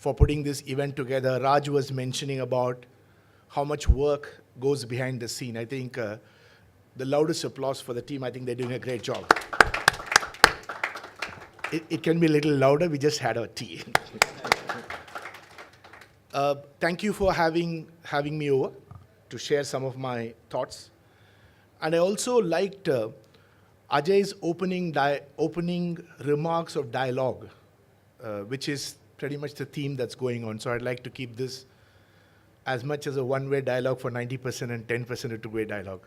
for putting this event together. Raj was mentioning about how much work goes behind the scene. I think the loudest applause for the team. I think they're doing a great job. It can be a little louder. We just had our tea. Thank you for having me over to share some of my thoughts. And I also liked Ajay's opening remarks of dialogue, which is pretty much the theme that's going on. So I'd like to keep this as much as a one-way dialogue for 90% and 10% a two-way dialogue.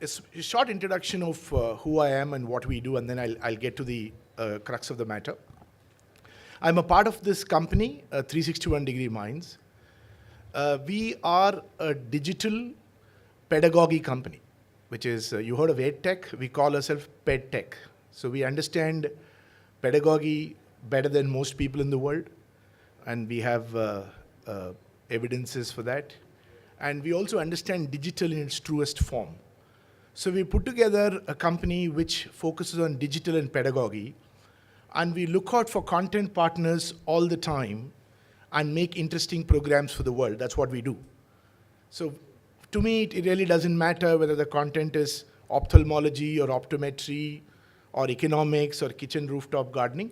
It's a short introduction of who I am and what we do, and then I'll get to the crux of the matter. I'm a part of this company, 361-Degree Minds. We are a digital pedagogy company, which is, you heard of EdTech, we call ourselves PedTech. So we understand pedagogy better than most people in the world, and we have evidences for that. And we also understand digital in its truest form. So we put together a company which focuses on digital and pedagogy, and we look out for content partners all the time and make interesting programs for the world. That's what we do. So to me, it really doesn't matter whether the content is ophthalmology or optometry or economics or kitchen rooftop gardening.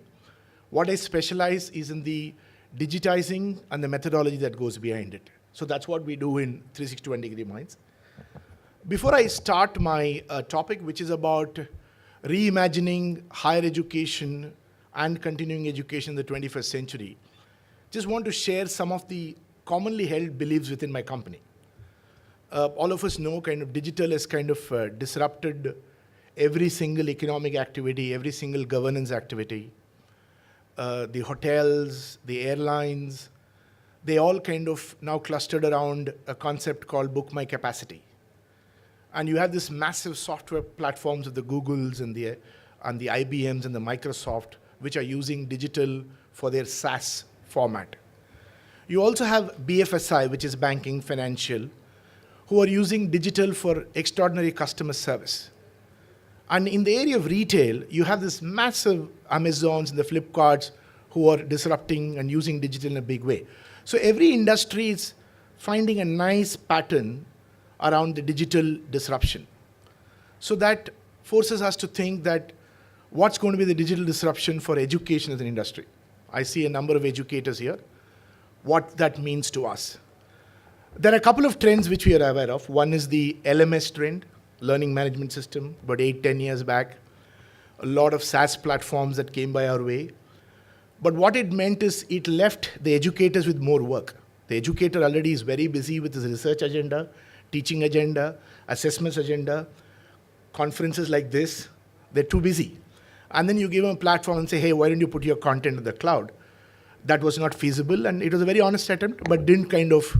What I specialize is in the digitizing and the methodology that goes behind it. So that's what we do in 361-Degree Minds. Before I start my topic, which is about reimagining higher education and continuing education in the 21st century, just want to share some of the commonly held beliefs within my company. All of us know kind of digital has kind of disrupted every single economic activity, every single governance activity. The hotels, the airlines, they all kind of now clustered around a concept called book my capacity. And you have this massive software platforms of the Googles and the IBMs and the Microsoft, which are using digital for their SaaS format. You also have BFSI, which is banking, financial, who are using digital for extraordinary customer service. And in the area of retail, you have this massive Amazons and the Flipkarts who are disrupting and using digital in a big way. So every industry is finding a nice pattern around the digital disruption. So that forces us to think that what's going to be the digital disruption for education as an industry? I see a number of educators here. What that means to us. There are a couple of trends which we are aware of. One is the LMS trend, learning management system, about 8-10 years back. A lot of SaaS platforms that came by our way. But what it meant is it left the educators with more work. The educator already is very busy with his research agenda, teaching agenda, assessments agenda, conferences like this. They're too busy. And then you give them a platform and say, hey, why don't you put your content in the cloud? That was not feasible, and it was a very honest attempt, but didn't kind of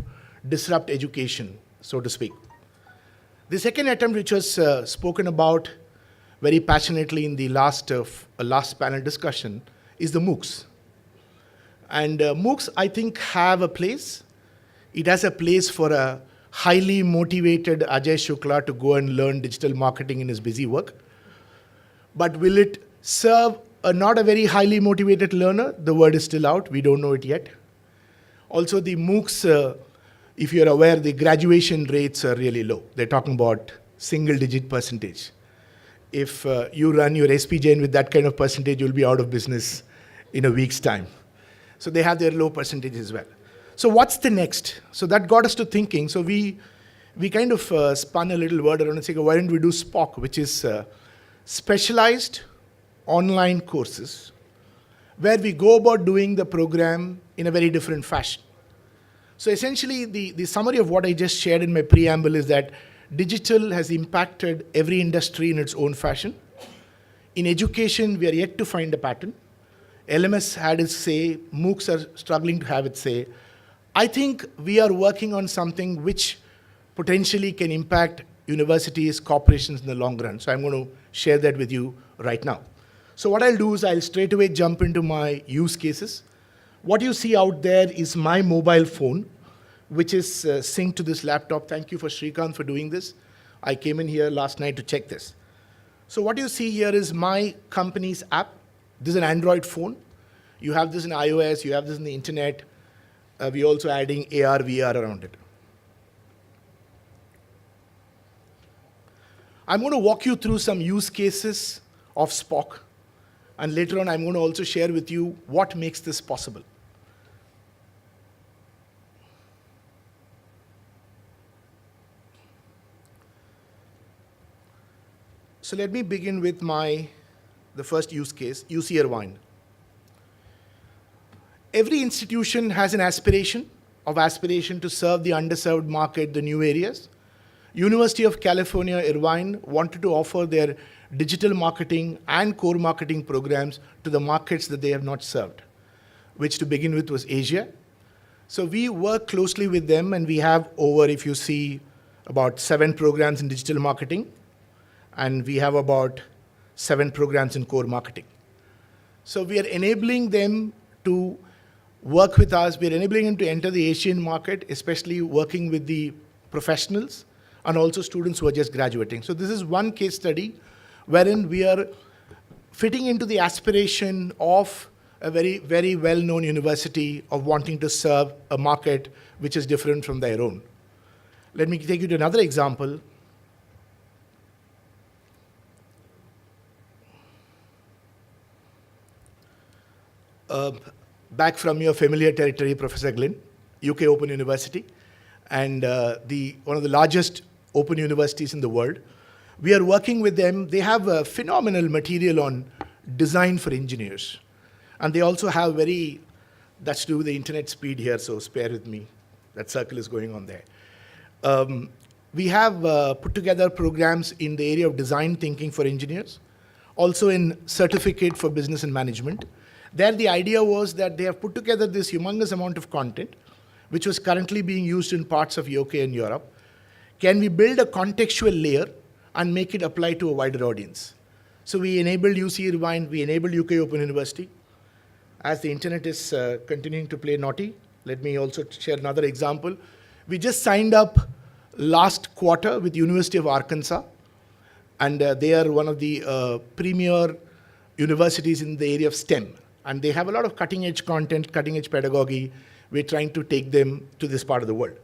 disrupt education, so to speak. The second attempt, which was spoken about very passionately in the last panel discussion, is the MOOCs. And MOOCs, I think, have a place. It has a place for a highly motivated Ajay Shukla to go and learn digital marketing in his busy work. But will it serve not a very highly motivated learner? The word is still out. We don't know it yet. Also, the MOOCs, if you're aware, the graduation rates are really low. They're talking about single-digit percentage. If you run your SPJN with that kind of percentage, you'll be out of business in a week's time. So they have their low percentage as well. So what's the next? So that got us to thinking. So we kind of spun a little word around and said, why don't we do SPOC, which is specialized online courses, where we go about doing the program in a very different fashion. So essentially, the summary of what I just shared in my preamble is that digital has impacted every industry in its own fashion. In education, we are yet to find a pattern. LMS had its say, MOOCs are struggling to have its say. I think we are working on something which potentially can impact universities, corporations in the long run. So I'm going to share that with you right now. So what I'll do is I'll straight away jump into my use cases. What you see out there is my mobile phone, which is synced to this laptop. Thank you for Srikanth for doing this. I came in here last night to check this. So what you see here is my company's app. This is an Android phone. You have this in iOS, you have this in the internet. We're also adding AR, VR around it. I'm going to walk you through some use cases of Spock. And later on, I'm going to also share with you what makes this possible. So let me begin with the first use case, UC Irvine. Every institution has an aspiration to serve the underserved market, the new areas. University of California, Irvine wanted to offer their digital marketing and core marketing programs to the markets that they have not served, which to begin with was Asia. So we work closely with them, and we have over, if you see, about 7 programs in digital marketing, and we have about 7 programs in core marketing. So we are enabling them to work with us. We're enabling them to enter the Asian market, especially working with the professionals and also students who are just graduating. So this is one case study wherein we are fitting into the aspiration of a very, very well-known university of wanting to serve a market which is different from their own. Let me take you to another example. Back from your familiar territory, Professor Glynn, UK Open University, and one of the largest open universities in the world. We are working with them. They have a phenomenal material on design for engineers. And they also have that's to do with the internet speed here, so bear with me. That circle is going on there. We have put together programs in the area of design thinking for engineers, also in certificate for business and management. There, the idea was that they have put together this humongous amount of content, which was currently being used in parts of UK and Europe. Can we build a contextual layer and make it apply to a wider audience? So we enabled UC Irvine, we enabled UK Open University. As the internet is continuing to play naughty, let me also share another example. We just signed up last quarter with University of Arkansas, and they are one of the premier universities in the area of STEM. And they have a lot of cutting-edge content, cutting-edge pedagogy. We're trying to take them to this part of the world.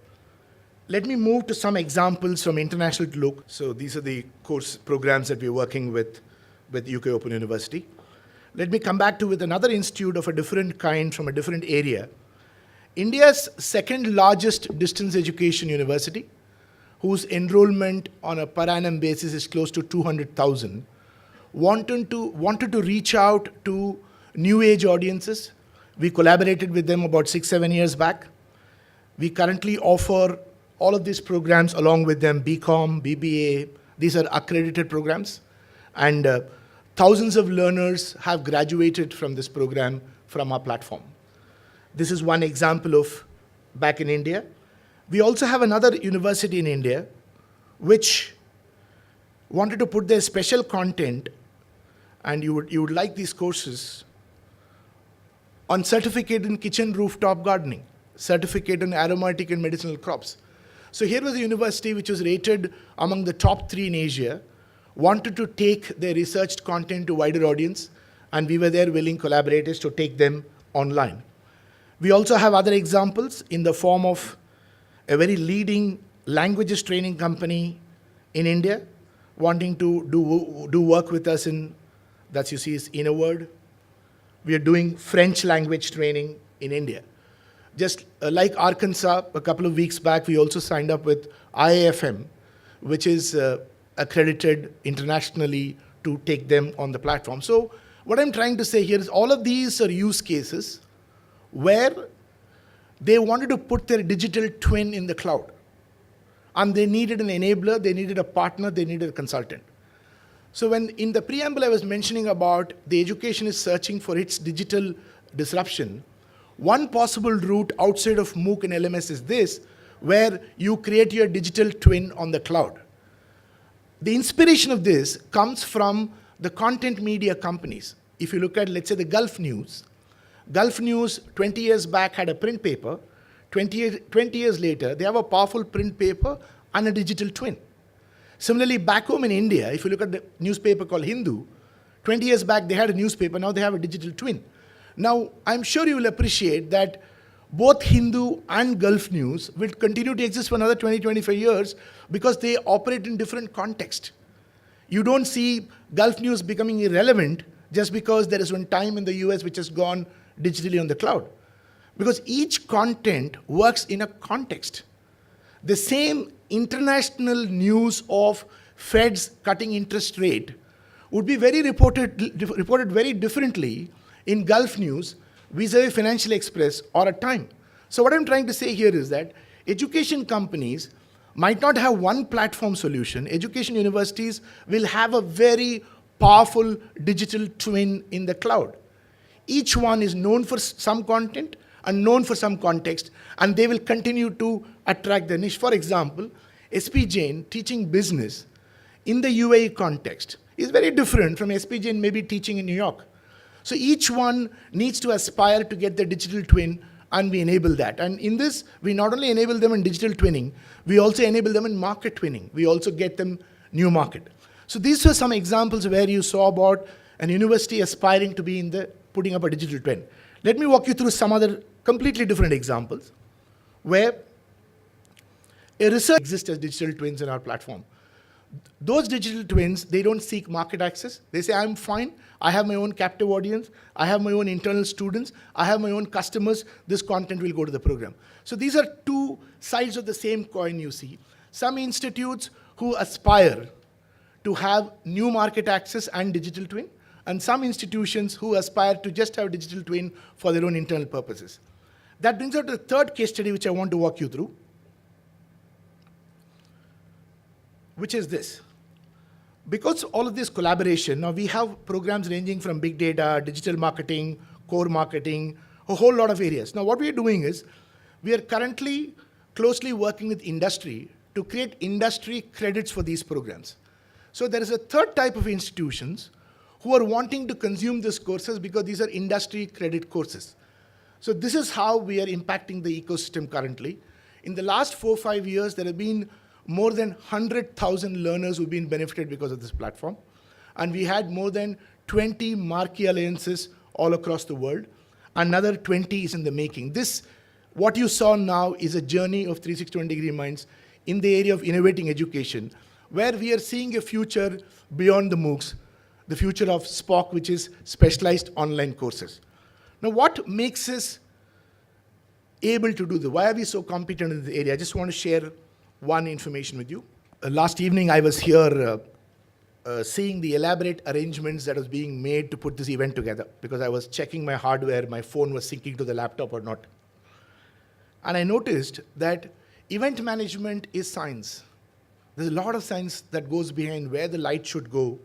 Let me move to some examples from international look. So these are the course programs that we're working with UK Open University. Let me come back with another institute of a different kind from a different area. India's second largest distance education university, whose enrollment on a per annum basis is close to 200,000, wanted to reach out to new age audiences. We collaborated with them about 6-7 years back. We currently offer all of these programs along with them, BCom, BBA. These are accredited programs. And thousands of learners have graduated from this program from our platform. This is one example of back in India. We also have another university in India which wanted to put their special content, and you would like these courses, on certificate in kitchen rooftop gardening, certificate in aromatic and medicinal crops. So here was a university which was rated among the top 3 in Asia, wanted to take their researched content to wider audience, and we were their willing collaborators to take them online. We also have other examples in the form of a very leading languages training company in India, wanting to do work with us in, that you see is in a word. We are doing French language training in India. Just like Arkansas, a couple of weeks back, we also signed up with IAFM, which is accredited internationally to take them on the platform. So what I'm trying to say here is all of these are use cases where they wanted to put their digital twin in the cloud. And they needed an enabler, they needed a partner, they needed a consultant. So when in the preamble I was mentioning about the education is searching for its digital disruption, one possible route outside of MOOC and LMS is this, where you create your digital twin on the cloud. The inspiration of this comes from the content media companies. If you look at, let's say, the Gulf News 20 years back had a print paper. 20 years later, they have a powerful print paper and a digital twin. Similarly, back home in India, if you look at the newspaper called Hindu, 20 years back they had a newspaper, now they have a digital twin. Now, I'm sure you will appreciate that both Hindu and Gulf news will continue to exist for another 20, 25 years because they operate in different contexts. You don't see Gulf news becoming irrelevant just because there is one time in the US which has gone digitally on the cloud. Because each content works in a context. The same international news of Fed's cutting interest rate would be reported very differently in Gulf news vis-a-vis Financial Express or a Time. So what I'm trying to say here is that education companies might not have one platform solution. Education universities will have a very powerful digital twin in the cloud. Each one is known for some content and known for some context, and they will continue to attract the niche. For example, SP Jain teaching business in the UAE context is very different from SP Jain maybe teaching in New York. So each one needs to aspire to get the digital twin, and we enable that. And in this, we not only enable them in digital twinning, we also enable them in market twinning. We also get them new market. So these were some examples where you saw about an university aspiring to be in the putting up a digital twin. Let me walk you through some other completely different examples where a research exists as digital twins in our platform. Those digital twins, they don't seek market access. They say, I'm fine. I have my own captive audience. I have my own internal students. I have my own customers. This content will go to the program. So these are two sides of the same coin you see. Some institutes who aspire to have new market access and digital twin, and some institutions who aspire to just have digital twin for their own internal purposes. That brings us to the third case study which I want to walk you through, which is this. Because all of this collaboration, now we have programs ranging from big data, digital marketing, core marketing, a whole lot of areas. Now what we are doing is, we are currently closely working with industry to create industry credits for these programs. So there is a third type of institutions who are wanting to consume these courses because these are industry credit courses. So this is how we are impacting the ecosystem currently. In the last 4 or 5 years, there have been more than 100,000 learners who've been benefited because of this platform. And we had more than 20 marquee alliances all across the world. Another 20 is in the making. This, what you saw now, is a journey of 360 Minds in the area of innovating education, where we are seeing a future beyond the MOOCs, the future of SPOC, which is specialized online courses. Now, what makes us able to do this? Why are we so competent in this area? I just want to share one information with you. Last evening, I was here seeing the elaborate arrangements that was being made to put this event together, because I was checking my hardware, my phone was syncing to the laptop or not. And I noticed that event management is science. There's a lot of science that goes behind where the light should go,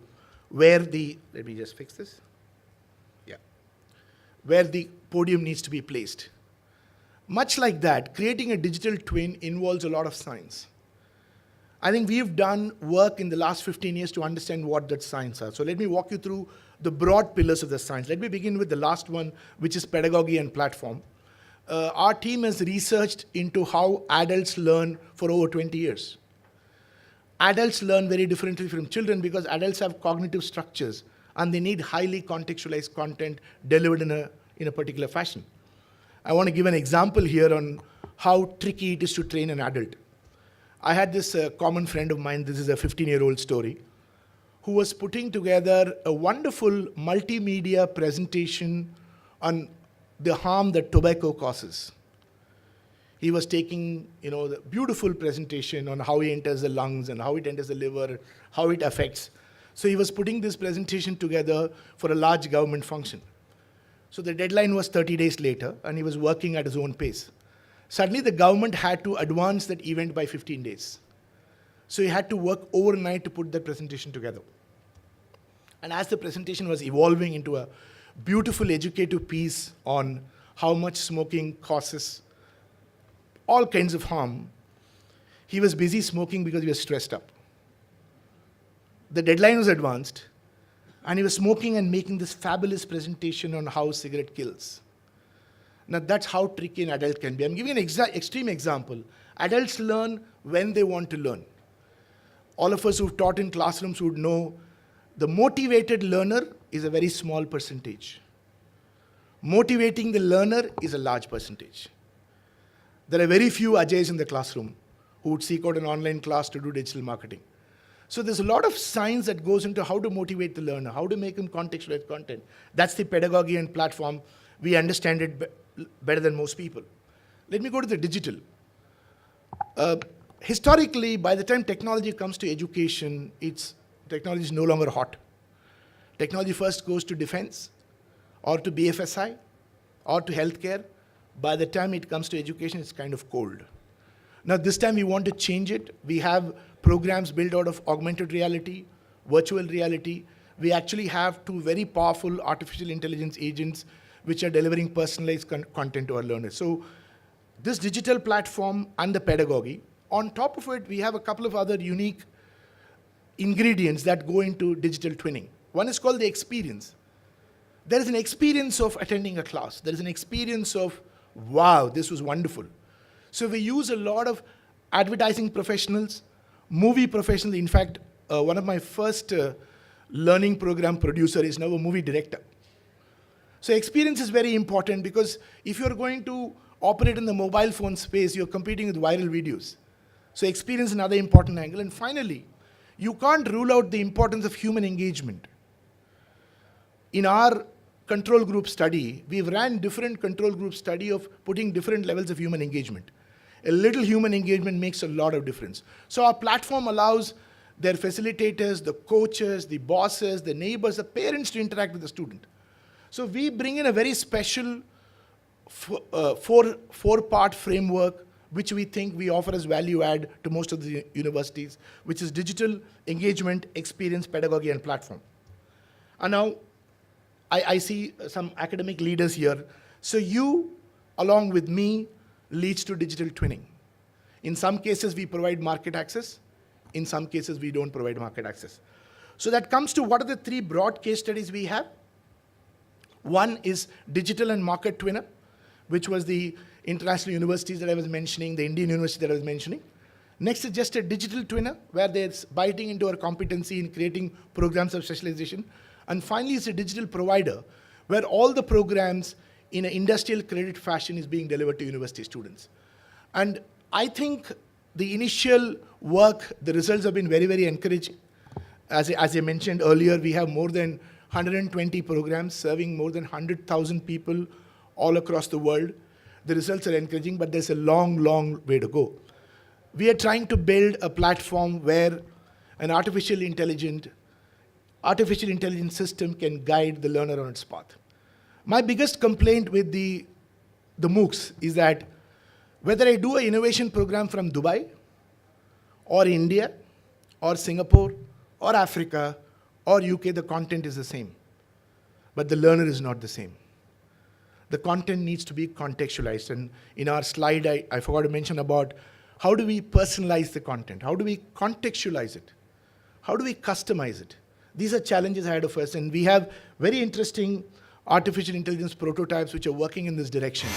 where the, let me just fix this. Yeah. Where the podium needs to be placed. Much like that, creating a digital twin involves a lot of science. I think we've done work in the last 15 years to understand what that science are. So let me walk you through the broad pillars of the science. Let me begin with the last one, which is pedagogy and platform. Our team has researched into how adults learn for over 20 years. Adults learn very differently from children because adults have cognitive structures and they need highly contextualized content delivered in a particular fashion. I want to give an example here on how tricky it is to train an adult. I had this common friend of mine, this is a 15-year-old story, who was putting together a wonderful multimedia presentation on the harm that tobacco causes. He was taking, the beautiful presentation on how it enters the lungs and how it enters the liver, how it affects. So he was putting this presentation together for a large government function. So the deadline was 30 days later, and he was working at his own pace. Suddenly, the government had to advance that event by 15 days. So he had to work overnight to put that presentation together. And as the presentation was evolving into a beautiful educative piece on how much smoking causes all kinds of harm, he was busy smoking because he was stressed up. The deadline was advanced, and he was smoking and making this fabulous presentation on how cigarette kills. Now that's how tricky an adult can be. I'm giving an extreme example. Adults learn when they want to learn. All of us who've taught in classrooms would know the motivated learner is a very small percentage. Motivating the learner is a large percentage. There are very few Ajays in the classroom who would seek out an online class to do digital marketing. So there's a lot of science that goes into how to motivate the learner, how to make him contextualize content. That's the pedagogy and platform. We understand it better than most people. Let me go to the digital. Historically, by the time technology comes to education, technology is no longer hot. Technology first goes to defense, or to BFSI, or to healthcare. By the time it comes to education, it's kind of cold. Now, this time we want to change it. We have programs built out of augmented reality, virtual reality. We actually have two very powerful artificial intelligence agents which are delivering personalized content to our learners. So this digital platform and the pedagogy, on top of it, we have a couple of other unique ingredients that go into digital twinning. One is called the experience. There is an experience of attending a class. There is an experience of, wow, this was wonderful. So we use a lot of advertising professionals, movie professionals. In fact, one of my first learning program producer is now a movie director. So experience is very important, because if you're going to operate in the mobile phone space, you're competing with viral videos. So experience is another important angle. And finally, you can't rule out the importance of human engagement. In our control group study, we've ran different control group study of putting different levels of human engagement. A little human engagement makes a lot of difference. So our platform allows their facilitators, the coaches, the bosses, the neighbors, the parents to interact with the student. So we bring in a very special four-part framework, which we think we offer as value add to most of the universities, which is digital, engagement, experience, pedagogy, and platform. And now, I see some academic leaders here. So you, along with me, leads to digital twinning. In some cases, we provide market access. In some cases, we don't provide market access. So that comes to what are the three broad case studies we have. One is digital and market twinner, which was the international universities that I was mentioning, the Indian university that I was mentioning. Next is just a digital twinner, where they're biting into our competency in creating programs of specialization. And finally, it's a digital provider, where all the programs in an industrial credit fashion is being delivered to university students. And I think the initial work, the results have been very, very encouraging. As I mentioned earlier, we have more than 120 programs serving more than 100,000 people all across the world. The results are encouraging, but there's a long, long way to go. We are trying to build a platform where an artificial intelligence system can guide the learner on its path. My biggest complaint with the MOOCs is that whether I do an innovation program from Dubai, or India, or Singapore, or Africa, or UK, the content is the same. But the learner is not the same. The content needs to be contextualized. And in our slide, I forgot to mention about how do we personalize the content? How do we contextualize it? How do we customize it? These are challenges ahead of us, and we have very interesting artificial intelligence prototypes which are working in this direction.